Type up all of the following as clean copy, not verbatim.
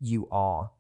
You are.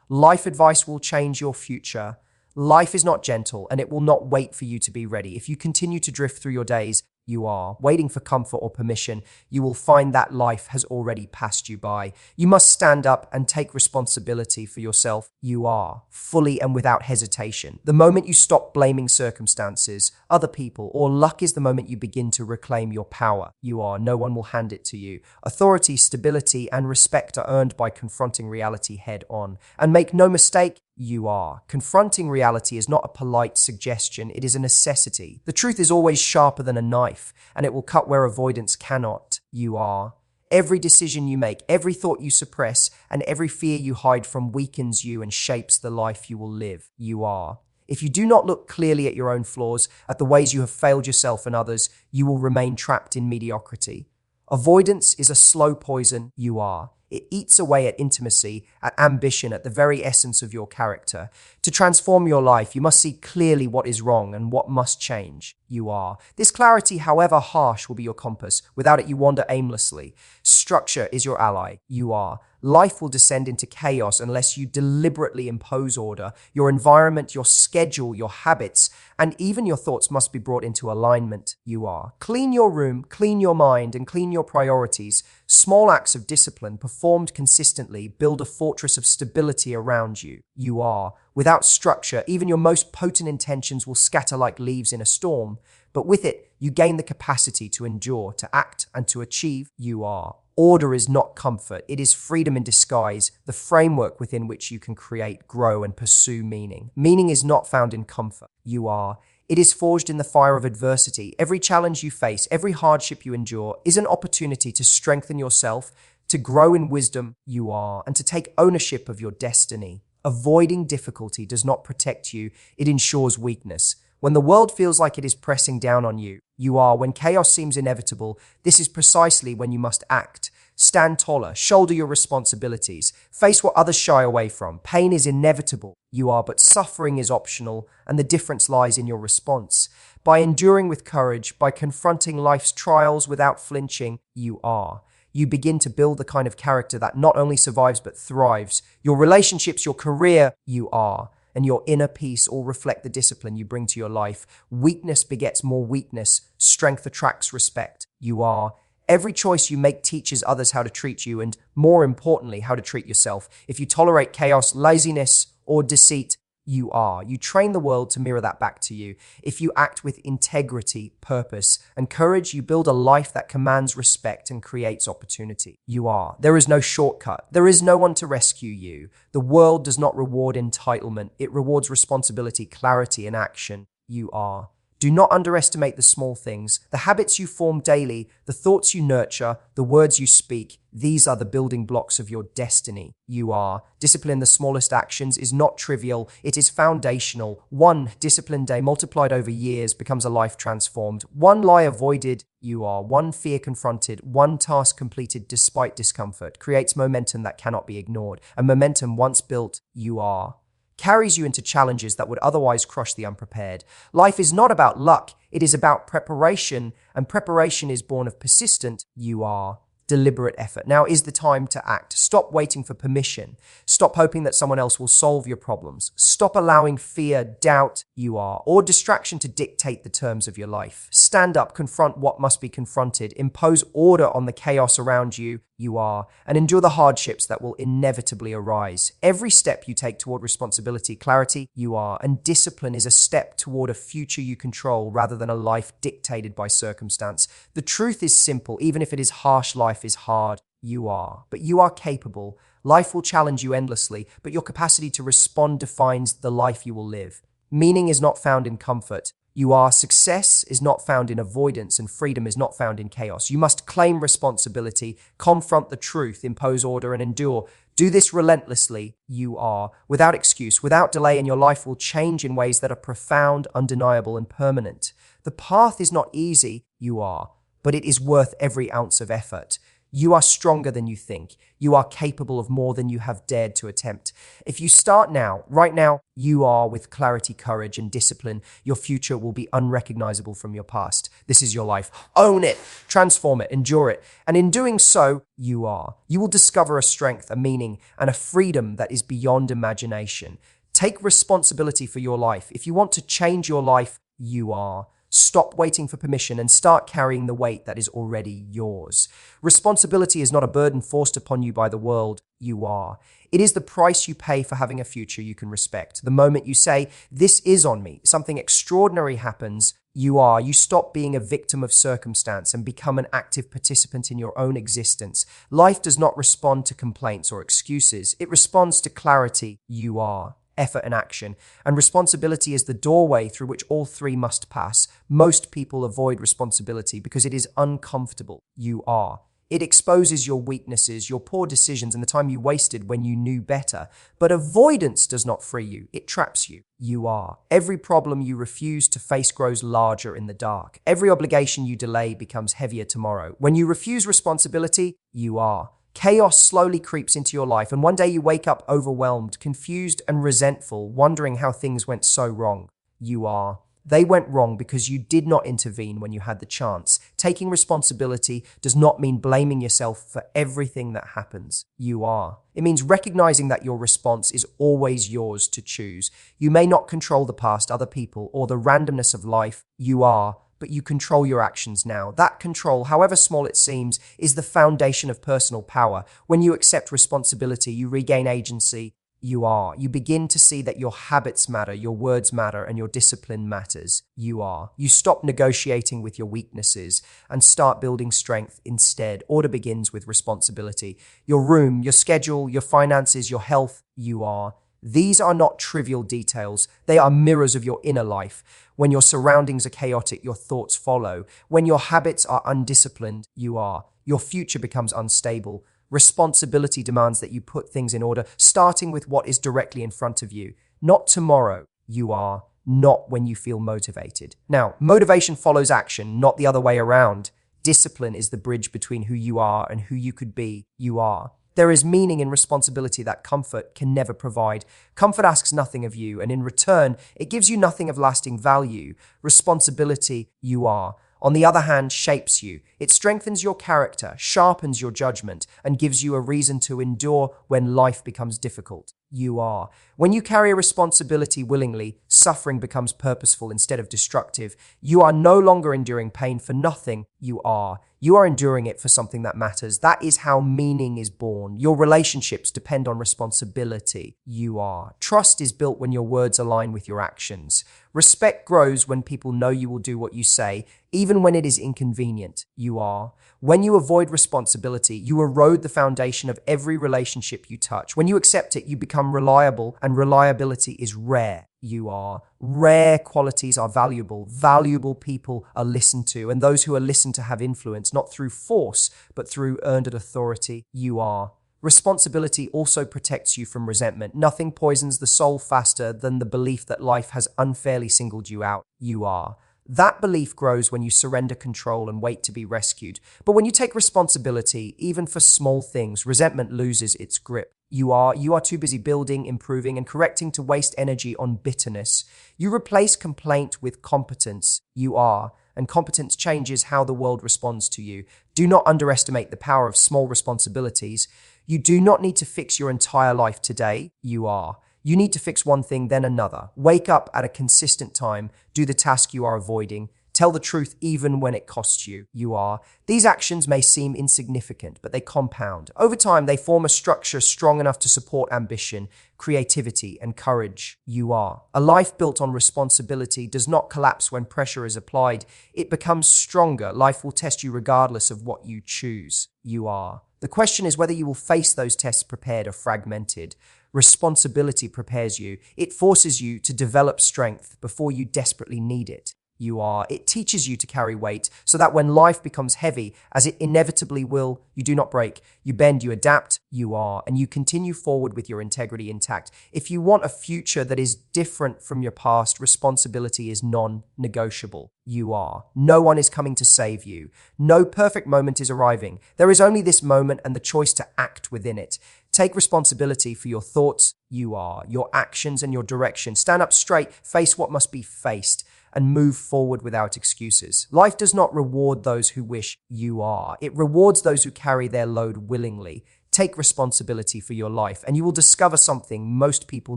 Life advice will change your future. Life is not gentle, and it will not wait for you to be ready. If you continue to drift through your days, you are waiting for comfort or permission, you will find that life has already passed you by. You must stand up and take responsibility for yourself. You are, fully and without hesitation. The moment you stop blaming circumstances, other people, or luck is the moment you begin to reclaim your power. You are. No one will hand it to you. Authority, stability, and respect are earned by confronting reality head on. And make no mistake, you are. Confronting reality is not a polite suggestion, it is a necessity. The truth is always sharper than a knife, and it will cut where avoidance cannot. You are. Every decision you make, every thought you suppress, and every fear you hide from weakens you and shapes the life you will live. You are. If you do not look clearly at your own flaws, at the ways you have failed yourself and others, you will remain trapped in mediocrity. Avoidance is a slow poison. You are. It eats away at intimacy, at ambition, at the very essence of your character. To transform your life, you must see clearly what is wrong and what must change. You are. This clarity, however harsh, will be your compass. Without it, you wander aimlessly. Structure is your ally. You are. Life will descend into chaos unless you deliberately impose order. Your environment, your schedule, your habits, and even your thoughts must be brought into alignment. You are. Clean your room, clean your mind, and clean your priorities. Small acts of discipline performed consistently build a fortress of stability around you. You are. Without structure, even your most potent intentions will scatter like leaves in a storm. But with it, you gain the capacity to endure, to act, and to achieve. You are. Order is not comfort. It is freedom in disguise, the framework within which you can create, grow, and pursue meaning. Meaning is not found in comfort. You are. It is forged in the fire of adversity. Every challenge you face, every hardship you endure is an opportunity to strengthen yourself, to grow in wisdom. You are. And to take ownership of your destiny. Avoiding difficulty does not protect you. It ensures weakness. When the world feels like it is pressing down on you, you are. When chaos seems inevitable, this is precisely when you must act. Stand taller, shoulder your responsibilities, face what others shy away from. Pain is inevitable, you are, but suffering is optional, and the difference lies in your response. By enduring with courage, by confronting life's trials without flinching, you are. You begin to build the kind of character that not only survives but thrives. Your relationships, your career, you are. And your inner peace all reflect the discipline you bring to your life. Weakness begets more weakness. Strength attracts respect. You are. Every choice you make teaches others how to treat you and, more importantly, how to treat yourself. If you tolerate chaos, laziness, or deceit, you are. You train the world to mirror that back to you. If you act with integrity, purpose, and courage, you build a life that commands respect and creates opportunity. You are. There is no shortcut. There is no one to rescue you. The world does not reward entitlement. It rewards responsibility, clarity, and action. You are. Do not underestimate the small things, the habits you form daily, the thoughts you nurture, the words you speak. These are the building blocks of your destiny. You are. Discipline the smallest actions is not trivial. It is foundational. One disciplined day multiplied over years becomes a life transformed. One lie avoided, you are. One fear confronted, one task completed despite discomfort creates momentum that cannot be ignored. And momentum once built, you are. Carries you into challenges that would otherwise crush the unprepared. Life is not about luck, it is about preparation, and preparation is born of persistent, you are, deliberate effort. Now is the time to act. Stop waiting for permission. Stop hoping that someone else will solve your problems. Stop allowing fear, doubt, you are, or distraction to dictate the terms of your life. Stand up, confront what must be confronted, impose order on the chaos around you, you are, and endure the hardships that will inevitably arise. Every step you take toward responsibility, clarity, you are, and discipline is a step toward a future you control rather than a life dictated by circumstance. The truth is simple, even if it is harsh, life is hard, you are. But you are capable. Life will challenge you endlessly, but your capacity to respond defines the life you will live. Meaning is not found in comfort. You are. Success is not found in avoidance, and freedom is not found in chaos. You must claim responsibility, confront the truth, impose order, and endure. Do this relentlessly, you are, without excuse, without delay, and your life will change in ways that are profound, undeniable, and permanent. The path is not easy, you are, but it is worth every ounce of effort. You are stronger than you think. You are capable of more than you have dared to attempt. If you start now, right now, you are with clarity, courage, and discipline. Your future will be unrecognizable from your past. This is your life. Own it, transform it, endure it. And in doing so, you are. You will discover a strength, a meaning, and a freedom that is beyond imagination. Take responsibility for your life. If you want to change your life, you are. Stop waiting for permission and start carrying the weight that is already yours. Responsibility is not a burden forced upon you by the world. You are. It is the price you pay for having a future you can respect. The moment you say, "This is on me," something extraordinary happens. You are. You stop being a victim of circumstance and become an active participant in your own existence. Life does not respond to complaints or excuses. It responds to clarity. You are. Effort and action. And responsibility is the doorway through which all three must pass. Most people avoid responsibility because it is uncomfortable. You are. It exposes your weaknesses, your poor decisions, and the time you wasted when you knew better. But avoidance does not free you. It traps you. You are. Every problem you refuse to face grows larger in the dark. Every obligation you delay becomes heavier tomorrow. When you refuse responsibility, you are. Chaos slowly creeps into your life, and one day you wake up overwhelmed, confused, and resentful, wondering how things went so wrong. You are. They went wrong because you did not intervene when you had the chance. Taking responsibility does not mean blaming yourself for everything that happens. You are. It means recognizing that your response is always yours to choose. You may not control the past, other people, or the randomness of life. You are. But you control your actions now. That control, however small it seems, is the foundation of personal power. When you accept responsibility, you regain agency. You are. You begin to see that your habits matter, your words matter, and your discipline matters. You are. You stop negotiating with your weaknesses and start building strength instead. Order begins with responsibility. Your room, your schedule, your finances, your health. You are. These are not trivial details. They are mirrors of your inner life. When your surroundings are chaotic, your thoughts follow. When your habits are undisciplined, you are. Your future becomes unstable. Responsibility demands that you put things in order, starting with what is directly in front of you. Not tomorrow, you are. Not when you feel motivated. Now, motivation follows action, not the other way around. Discipline is the bridge between who you are and who you could be. You are. There is meaning in responsibility that comfort can never provide. Comfort asks nothing of you, and in return, it gives you nothing of lasting value. Responsibility, you are, on the other hand, shapes you. It strengthens your character, sharpens your judgment, and gives you a reason to endure when life becomes difficult. You are. When you carry a responsibility willingly, suffering becomes purposeful instead of destructive. You are no longer enduring pain for nothing. You are. You are enduring it for something that matters. That is how meaning is born. Your relationships depend on responsibility. You are. Trust is built when your words align with your actions. Respect grows when people know you will do what you say, even when it is inconvenient. You are. When you avoid responsibility, you erode the foundation of every relationship you touch. When you accept it, you become reliable, and reliability is rare. You are. Rare qualities are valuable. Valuable people are listened to, and those who are listened to have influence, not through force, but through earned authority. You are. Responsibility also protects you from resentment. Nothing poisons the soul faster than the belief that life has unfairly singled you out. You are. That belief grows when you surrender control and wait to be rescued. But when you take responsibility, even for small things, resentment loses its grip. You are too busy building, improving, and correcting to waste energy on bitterness. You replace complaint with competence. You are. And competence changes how the world responds to you. Do not underestimate the power of small responsibilities. You do not need to fix your entire life today. You are. You need to fix one thing, then another. Wake up at a consistent time. Do the task you are avoiding. Tell the truth even when it costs you. You are. These actions may seem insignificant, but they compound. Over time, they form a structure strong enough to support ambition, creativity, and courage. You are. A life built on responsibility does not collapse when pressure is applied. It becomes stronger. Life will test you regardless of what you choose. You are. The question is whether you will face those tests prepared or fragmented. Responsibility prepares you. It forces you to develop strength before you desperately need it. You are. It teaches you to carry weight so that when life becomes heavy, as it inevitably will, you do not break. You bend, you adapt, you are, and you continue forward with your integrity intact. If you want a future that is different from your past, responsibility is non-negotiable. You are. No one is coming to save you. No perfect moment is arriving. There is only this moment and the choice to act within it. Take responsibility for your thoughts, you are, your actions and your direction. Stand up straight, face what must be faced, and move forward without excuses. Life does not reward those who wish, you are. It rewards those who carry their load willingly. Take responsibility for your life, and you will discover something most people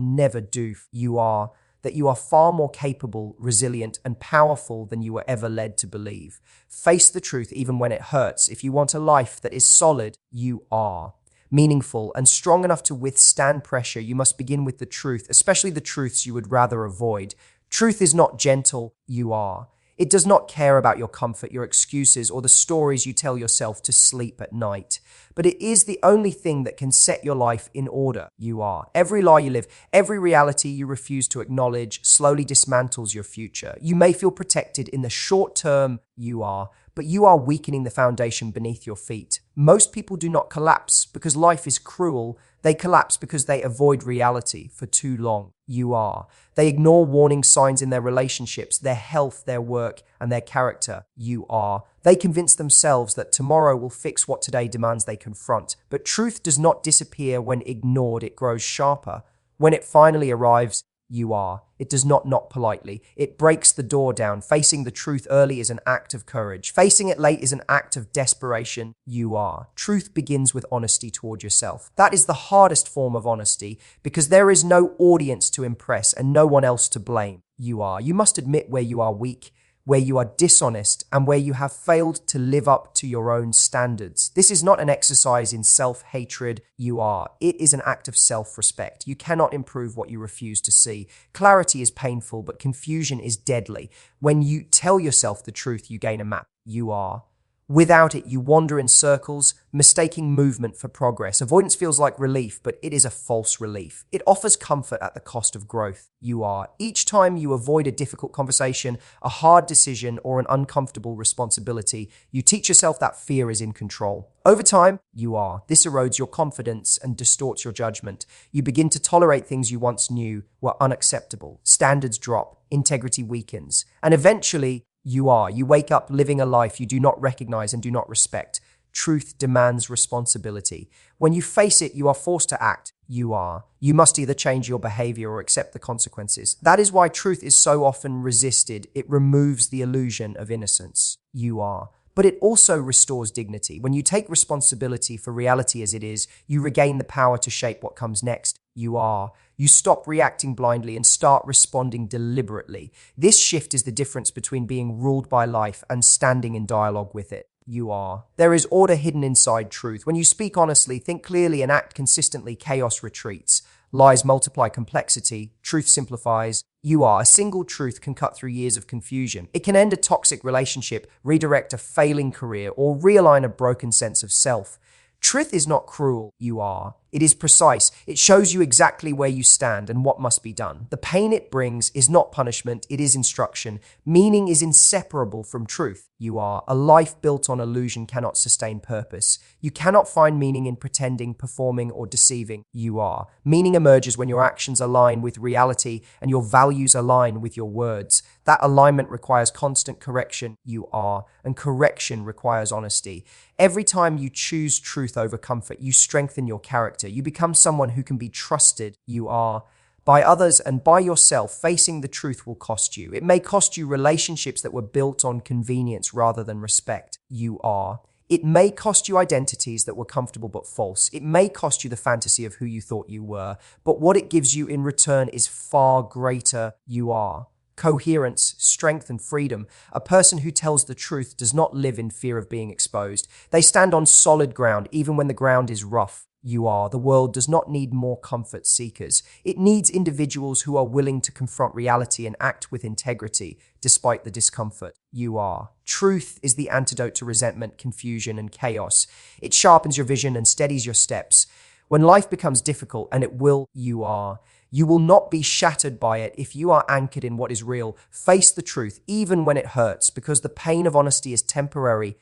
never do. You are, that you are far more capable, resilient, and powerful than you were ever led to believe. Face the truth even when it hurts. If you want a life that is solid, you are. Meaningful and strong enough to withstand pressure, you must begin with the truth, especially the truths you would rather avoid. Truth is not gentle, you are. It does not care about your comfort, your excuses, or the stories you tell yourself to sleep at night. But it is the only thing that can set your life in order, you are. Every lie you live, every reality you refuse to acknowledge slowly dismantles your future. You may feel protected in the short term, you are, but you are weakening the foundation beneath your feet. Most people do not collapse because life is cruel. They collapse because they avoid reality for too long. You are. They ignore warning signs in their relationships, their health, their work, and their character. You are. They convince themselves that tomorrow will fix what today demands they confront. But truth does not disappear when ignored. It grows sharper. When it finally arrives, you are. It does not knock politely. It breaks the door down. Facing the truth early is an act of courage. Facing it late is an act of desperation. You are. Truth begins with honesty toward yourself. That is the hardest form of honesty because there is no audience to impress and no one else to blame. You are. You must admit where you are weak, where you are dishonest, and where you have failed to live up to your own standards. This is not an exercise in self-hatred, you are. It is an act of self-respect. You cannot improve what you refuse to see. Clarity is painful, but confusion is deadly. When you tell yourself the truth, you gain a map. You are. Without it, you wander in circles, mistaking movement for progress. Avoidance feels like relief, but it is a false relief. It offers comfort at the cost of growth. You are. Each time you avoid a difficult conversation, a hard decision, or an uncomfortable responsibility, you teach yourself that fear is in control. Over time, you are. This erodes your confidence and distorts your judgment. You begin to tolerate things you once knew were unacceptable. Standards drop, integrity weakens, and eventually, you are. You wake up living a life you do not recognize and do not respect. Truth demands responsibility. When you face it, you are forced to act. You are. You must either change your behavior or accept the consequences. That is why truth is so often resisted. It removes the illusion of innocence. You are. But it also restores dignity. When you take responsibility for reality as it is, you regain the power to shape what comes next. You are. You stop reacting blindly and start responding deliberately. This shift is the difference between being ruled by life and standing in dialogue with it. You are. There is order hidden inside truth. When you speak honestly, think clearly, and act consistently, chaos retreats. Lies multiply complexity. Truth simplifies. You are. A single truth can cut through years of confusion. It can end a toxic relationship, redirect a failing career, or realign a broken sense of self. Truth is not cruel, you are. It is precise. It shows you exactly where you stand and what must be done. The pain it brings is not punishment, it is instruction. Meaning is inseparable from truth, you are. A life built on illusion cannot sustain purpose. You cannot find meaning in pretending, performing, or deceiving, you are. Meaning emerges when your actions align with reality and your values align with your words. That alignment requires constant correction, you are, and correction requires honesty. Every time you choose truth over comfort, you strengthen your character. You become someone who can be trusted, you are, by others and by yourself. Facing the truth will cost you. It may cost you relationships that were built on convenience rather than respect, you are. It may cost you identities that were comfortable but false. It may cost you the fantasy of who you thought you were, but what it gives you in return is far greater, you are. Coherence, strength, and freedom. A person who tells the truth does not live in fear of being exposed. They stand on solid ground even when the ground is rough. You are. The world does not need more comfort seekers. It needs individuals who are willing to confront reality and act with integrity despite the discomfort. You are. Truth is the antidote to resentment, confusion, and chaos. It sharpens your vision and steadies your steps. When life becomes difficult, and it will, you will not be shattered by it if you are anchored in what is real. Face the truth, even when it hurts, because the pain of honesty is temporary.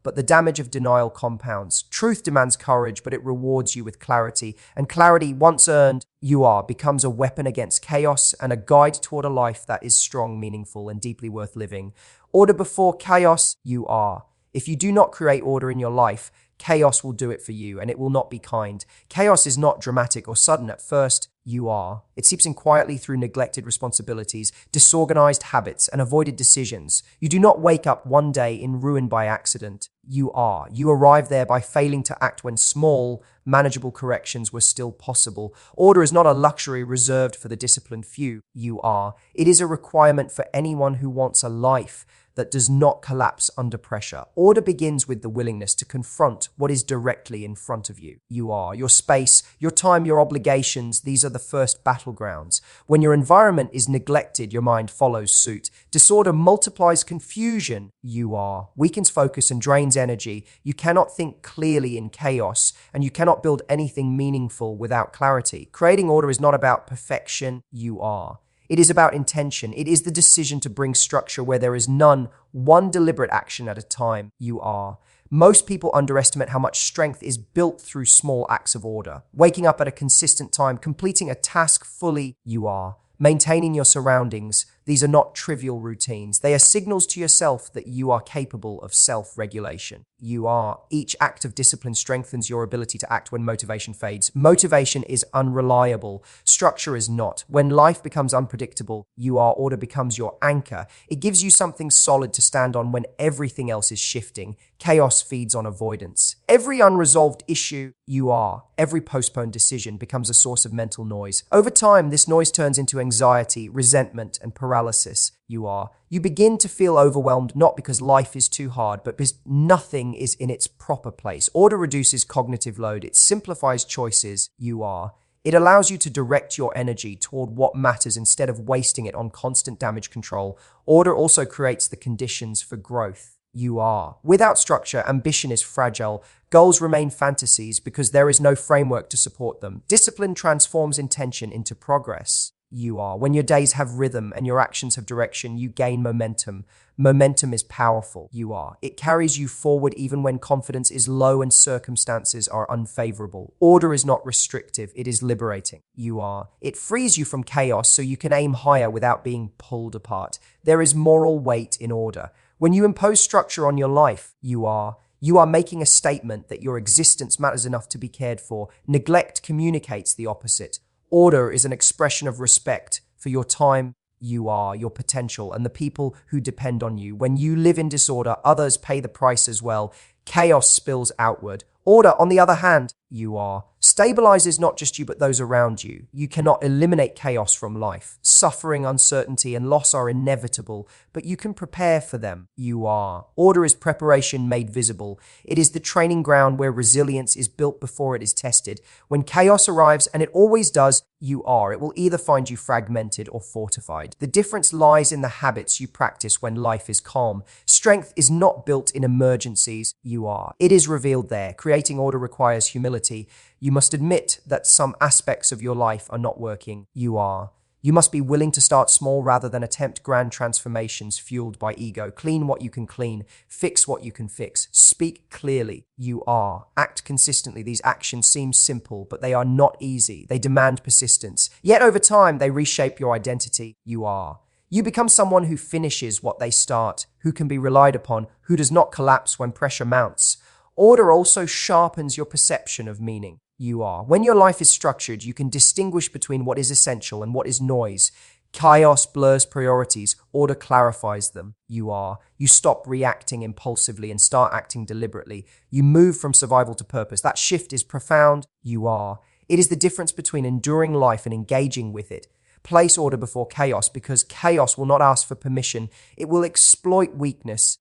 But the damage of denial compounds. Truth demands courage, but it rewards you with clarity. And clarity, once earned, becomes a weapon against chaos and a guide toward a life that is strong, meaningful, and deeply worth living. Order before chaos, If you do not create order in your life, chaos will do it for you, and it will not be kind. Chaos is not dramatic or sudden at first. It seeps in quietly through neglected responsibilities, disorganized habits, and avoided decisions. You do not wake up one day in ruin by accident. You arrive there by failing to act when small, manageable corrections were still possible. Order is not a luxury reserved for the disciplined few. It is a requirement for anyone who wants a life that does not collapse under pressure. Order begins with the willingness to confront what is directly in front of you. Your space, your time, your obligations, these are the first battlegrounds. When your environment is neglected, your mind follows suit. Disorder multiplies confusion. Weakens focus and drains energy. You cannot think clearly in chaos, and you cannot build anything meaningful without clarity. Creating order is not about perfection. It is about intention. It is the decision to bring structure where there is none, one deliberate action at a time. Most people underestimate how much strength is built through small acts of order. Waking up at a consistent time, completing a task fully. Maintaining your surroundings. These are not trivial routines. They are signals to yourself that you are capable of self-regulation. Each act of discipline strengthens your ability to act when motivation fades. Motivation is unreliable. Structure is not. When life becomes unpredictable, order becomes your anchor. It gives you something solid to stand on when everything else is shifting. Chaos feeds on avoidance. Every unresolved issue, every postponed decision becomes a source of mental noise. Over time, this noise turns into anxiety, resentment, and paralysis. You begin to feel overwhelmed not because life is too hard, but because nothing is in its proper place. Order reduces cognitive load. It simplifies choices. It allows you to direct your energy toward what matters instead of wasting it on constant damage control. Order also creates the conditions for growth. Without structure, ambition is fragile. Goals remain fantasies because there is no framework to support them. Discipline transforms intention into progress. When your days have rhythm and your actions have direction, you gain momentum. Momentum is powerful. It carries you forward even when confidence is low and circumstances are unfavorable. Order is not restrictive, it is liberating. It frees you from chaos so you can aim higher without being pulled apart. There is moral weight in order. When you impose structure on your life, you are making a statement that your existence matters enough to be cared for. Neglect communicates the opposite. Order is an expression of respect for your time, your potential, and the people who depend on you. When you live in disorder, others pay the price as well. Chaos spills outward. Order, on the other hand, stabilizes not just you but those around you. You cannot eliminate chaos from life. Suffering, uncertainty, and loss are inevitable, but you can prepare for them. Order is preparation made visible. It is the training ground where resilience is built before it is tested. When chaos arrives, and it always does, it will either find you fragmented or fortified. The difference lies in the habits you practice when life is calm. Strength is not built in emergencies. It is revealed there. Creating order requires humility. You must admit that some aspects of your life are not working. You must be willing to start small rather than attempt grand transformations fueled by ego. Clean what you can clean. Fix what you can fix. Speak clearly. Act consistently. These actions seem simple, but they are not easy. They demand persistence. Yet over time, they reshape your identity. You become someone who finishes what they start, who can be relied upon, who does not collapse when pressure mounts. Order also sharpens your perception of meaning. When your life is structured, you can distinguish between what is essential and what is noise. Chaos blurs priorities. Order clarifies them. You stop reacting impulsively and start acting deliberately. You move from survival to purpose. That shift is profound. It is the difference between enduring life and engaging with it. Place order before chaos because chaos will not ask for permission. It will exploit weakness.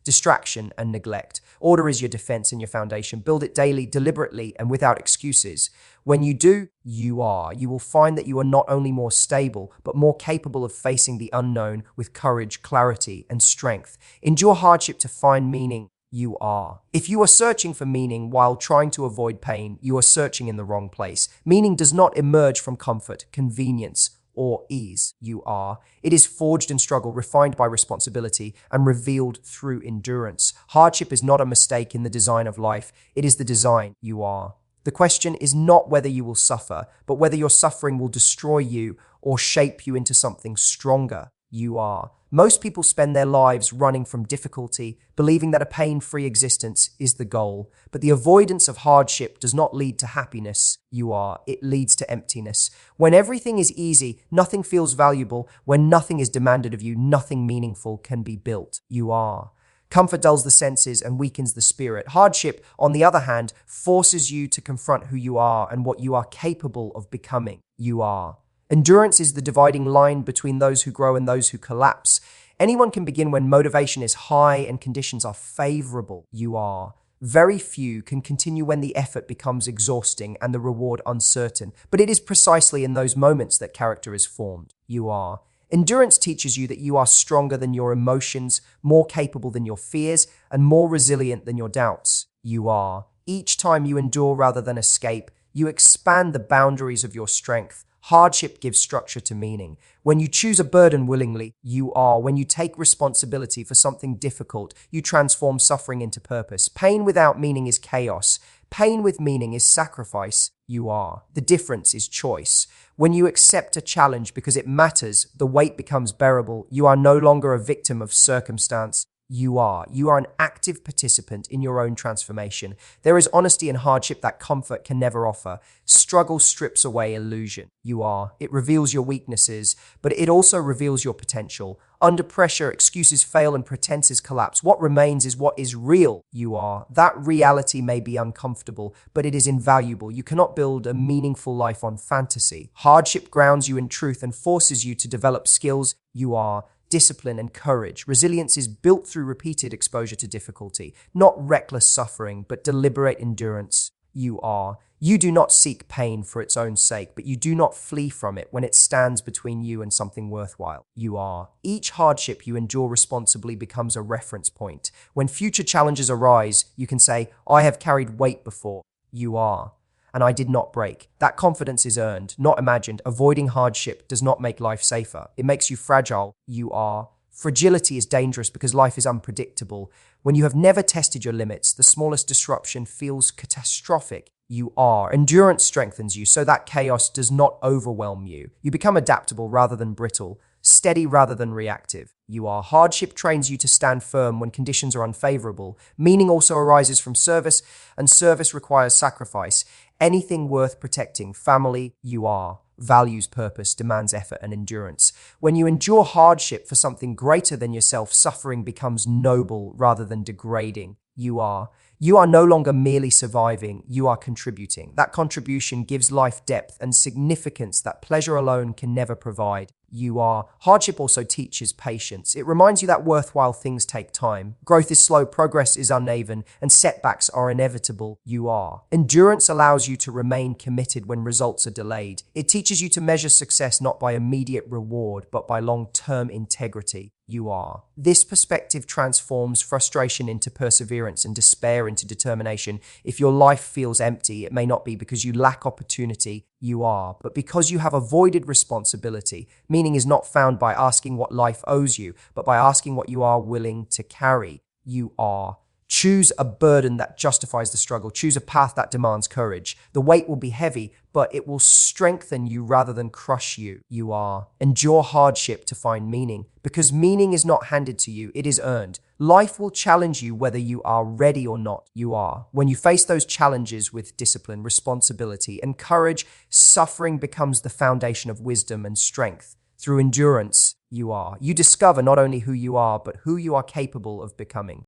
Distraction and neglect. Order is your defense and your foundation. Build it daily, deliberately, and without excuses. When you do, you will find that you are not only more stable, but more capable of facing the unknown with courage, clarity, and strength. Endure hardship to find meaning. You are. If you are searching for meaning while trying to avoid pain, you are searching in the wrong place. Meaning does not emerge from comfort, convenience, or ease. You are. It is forged in struggle, refined by responsibility, and revealed through endurance. Hardship is not a mistake in the design of life. It is the design. You are. The question is not whether you will suffer, but whether your suffering will destroy you or shape you into something stronger. You are. Most people spend their lives running from difficulty, believing that a pain-free existence is the goal. But the avoidance of hardship does not lead to happiness. You are. It leads to emptiness. When everything is easy, nothing feels valuable. When nothing is demanded of you, nothing meaningful can be built. You are. Comfort dulls the senses and weakens the spirit. Hardship, on the other hand, forces you to confront who you are and what you are capable of becoming. You are. Endurance is the dividing line between those who grow and those who collapse. Anyone can begin when motivation is high and conditions are favorable. You are. Very few can continue when the effort becomes exhausting and the reward uncertain. But it is precisely in those moments that character is formed. You are. Endurance teaches you that you are stronger than your emotions, more capable than your fears, and more resilient than your doubts. You are. Each time you endure rather than escape, you expand the boundaries of your strength. Hardship gives structure to meaning. When you choose a burden willingly, you are. When you take responsibility for something difficult, you transform suffering into purpose. Pain without meaning is chaos. Pain with meaning is sacrifice. You are. The difference is choice. When you accept a challenge because it matters, the weight becomes bearable. You are no longer a victim of circumstance. You are. You are an active participant in your own transformation. There is honesty in hardship that comfort can never offer. Struggle strips away illusion. You are. It reveals your weaknesses, but it also reveals your potential. Under pressure, excuses fail and pretenses collapse. What remains is what is real. You are. That reality may be uncomfortable, but it is invaluable. You cannot build a meaningful life on fantasy. Hardship grounds you in truth and forces you to develop skills. You are. Discipline and courage. Resilience is built through repeated exposure to difficulty, not reckless suffering, but deliberate endurance. You are. You do not seek pain for its own sake, but you do not flee from it when it stands between you and something worthwhile. You are. Each hardship you endure responsibly becomes a reference point. When future challenges arise, you can say, I have carried weight before. You are. And I did not break. That confidence is earned, not imagined. Avoiding hardship does not make life safer. It makes you fragile. You are. Fragility is dangerous because life is unpredictable. When you have never tested your limits, the smallest disruption feels catastrophic. You are. Endurance strengthens you so that chaos does not overwhelm you. You become adaptable rather than brittle, steady rather than reactive. You are. Hardship trains you to stand firm when conditions are unfavorable. Meaning also arises from service, and service requires sacrifice. Anything worth protecting, family, you are. Values purpose, demands effort and endurance. When you endure hardship for something greater than yourself, suffering becomes noble rather than degrading. You are. You are no longer merely surviving, you are contributing. That contribution gives life depth and significance that pleasure alone can never provide. You are. Hardship also teaches patience. It reminds you that worthwhile things take time. Growth is slow, progress is uneven, and setbacks are inevitable. You are. Endurance allows you to remain committed when results are delayed. It teaches you to measure success not by immediate reward, but by long-term integrity. You are. This perspective transforms frustration into perseverance and despair into determination. If your life feels empty, it may not be because you lack opportunity, you are, but because you have avoided responsibility. Meaning is not found by asking what life owes you, but by asking what you are willing to carry. You are. Choose a burden that justifies the struggle. Choose a path that demands courage. The weight will be heavy, but it will strengthen you rather than crush you. You are. Endure hardship to find meaning, because meaning is not handed to you, it is earned. Life will challenge you whether you are ready or not. You are. When you face those challenges with discipline, responsibility, and courage, suffering becomes the foundation of wisdom and strength. Through endurance, you are. You discover not only who you are, but who you are capable of becoming.